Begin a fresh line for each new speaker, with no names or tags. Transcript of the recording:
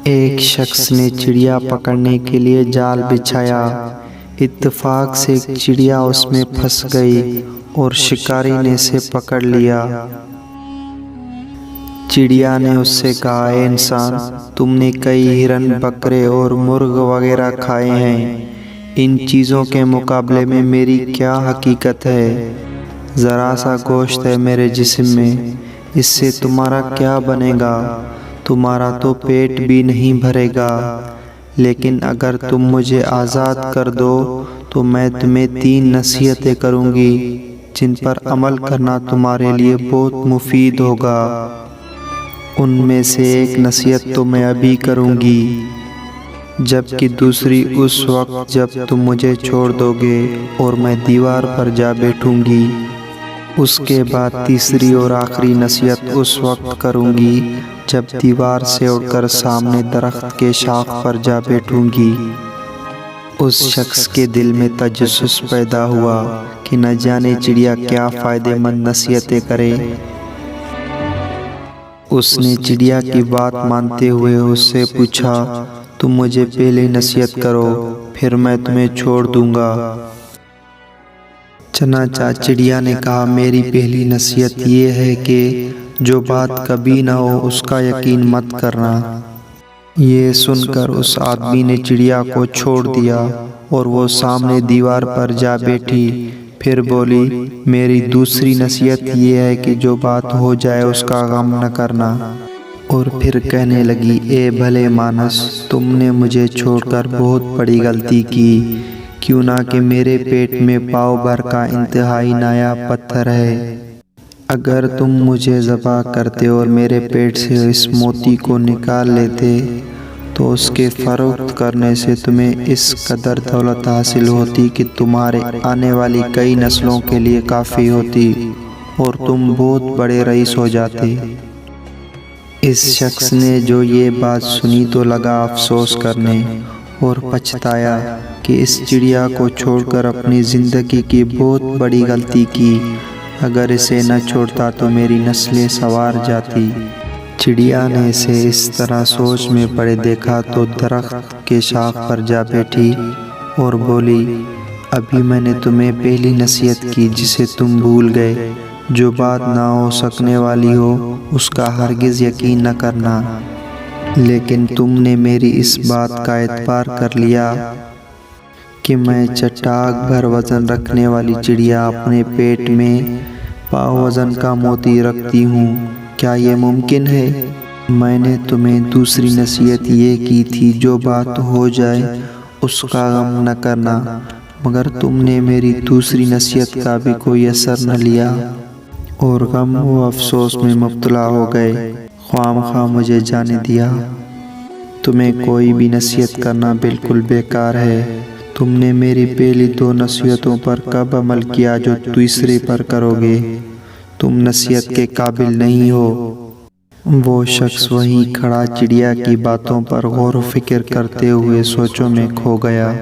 ایک شخص نے چڑیا پکڑنے کے لیے جال بچھایا۔ اتفاق سے ایک چڑیا اس میں پھنس گئی اور شکاری نے اسے پکڑ لیا۔ چڑیا نے اس سے کہا، اے انسان، تم نے کئی ہرن، بکرے اور مرغ وغیرہ کھائے ہیں، ان چیزوں کے مقابلے میں میری کیا حقیقت ہے؟ ذرا سا گوشت ہے میرے جسم میں، اس سے تمہارا کیا بنے گا؟ تمہارا تو پیٹ بھی نہیں بھرے گا۔ لیکن اگر تم مجھے آزاد کر دو تو میں تمہیں 3 نصیحتیں کروں گی جن پر عمل کرنا تمہارے لیے بہت مفید ہوگا۔ ان میں سے ایک نصیحت تو میں ابھی کروں گی، جبکہ دوسری اس وقت جب تم مجھے چھوڑ دو گے اور میں دیوار پر جا بیٹھوں گی۔ اس کے بعد تیسری اور آخری نصیحت اس وقت کروں گی جب دیوار سے اڑ کر سامنے درخت کے شاخ پر جا بیٹھوں گی۔ اس شخص کے دل میں تجسس پیدا ہوا کہ نہ جانے چڑیا کیا فائدہ مند نصیحتیں کرے۔ اس نے چڑیا کی بات مانتے ہوئے اس سے پوچھا، تم مجھے پہلے نصیحت کرو، پھر میں تمہیں چھوڑ دوں گا۔ چنانچہ چڑیا نے کہا، میری پہلی نصیحت یہ ہے کہ جو بات کبھی نہ ہو اس کا یقین مت کرنا۔ یہ سن کر اس آدمی نے چڑیا کو چھوڑ دیا اور وہ سامنے دیوار پر جا بیٹھی۔ پھر بولی، میری دوسری نصیحت یہ ہے کہ جو بات ہو جائے اس کا غم نہ کرنا۔ اور پھر کہنے لگی، اے بھلے مانس، تم نے مجھے چھوڑ کر بہت بڑی غلطی کی، کیوں نہ کہ میرے پیٹ میں پاؤ بھر کا انتہائی نایاب پتھر ہے۔ اگر تم مجھے ذبح کرتے اور میرے پیٹ سے اس موتی کو نکال لیتے تو اس کے فروخت کرنے سے تمہیں اس قدر دولت حاصل ہوتی کہ تمہارے آنے والی کئی نسلوں کے لیے کافی ہوتی اور تم بہت بڑے رئیس ہو جاتے۔ اس شخص نے جو یہ بات سنی تو لگا افسوس کرنے اور پچھتایا کہ اس چڑیا کو چھوڑ کر اپنی زندگی کی بہت بڑی غلطی کی۔ اگر اسے نہ چھوڑتا تو میری نسلیں سنوار جاتی۔ چڑیا نے اسے اس طرح سوچ میں پڑے دیکھا تو درخت کے شاخ پر جا بیٹھی اور بولی، ابھی میں نے تمہیں پہلی نصیحت کی جسے تم بھول گئے، جو بات نہ ہو سکنے والی ہو اس کا ہرگز یقین نہ کرنا۔ لیکن تم نے میری اس بات کا اعتبار کر لیا کہ میں چٹاک بھر وزن رکھنے والی چڑیا اپنے پیٹ میں پاؤ وزن کا موتی رکھتی ہوں۔ کیا یہ ممکن ہے؟ میں نے تمہیں دوسری نصیحت یہ کی تھی جو بات ہو جائے اس کا غم نہ کرنا، مگر تم نے میری دوسری نصیحت کا بھی کوئی اثر نہ لیا اور غم و افسوس میں مبتلا ہو گئے۔ خواہ مجھے جانے دیا۔ تمہیں کوئی بھی نصیحت کرنا بالکل بیکار ہے۔ تم نے میری پہلی 2 نصیحتوں پر کب عمل کیا جو تیسری پر کرو گے؟ تم نصیحت کے قابل نہیں ہو۔ وہ شخص وہیں کھڑا چڑیا کی باتوں پر غور و فکر کرتے ہوئے سوچوں میں کھو گیا۔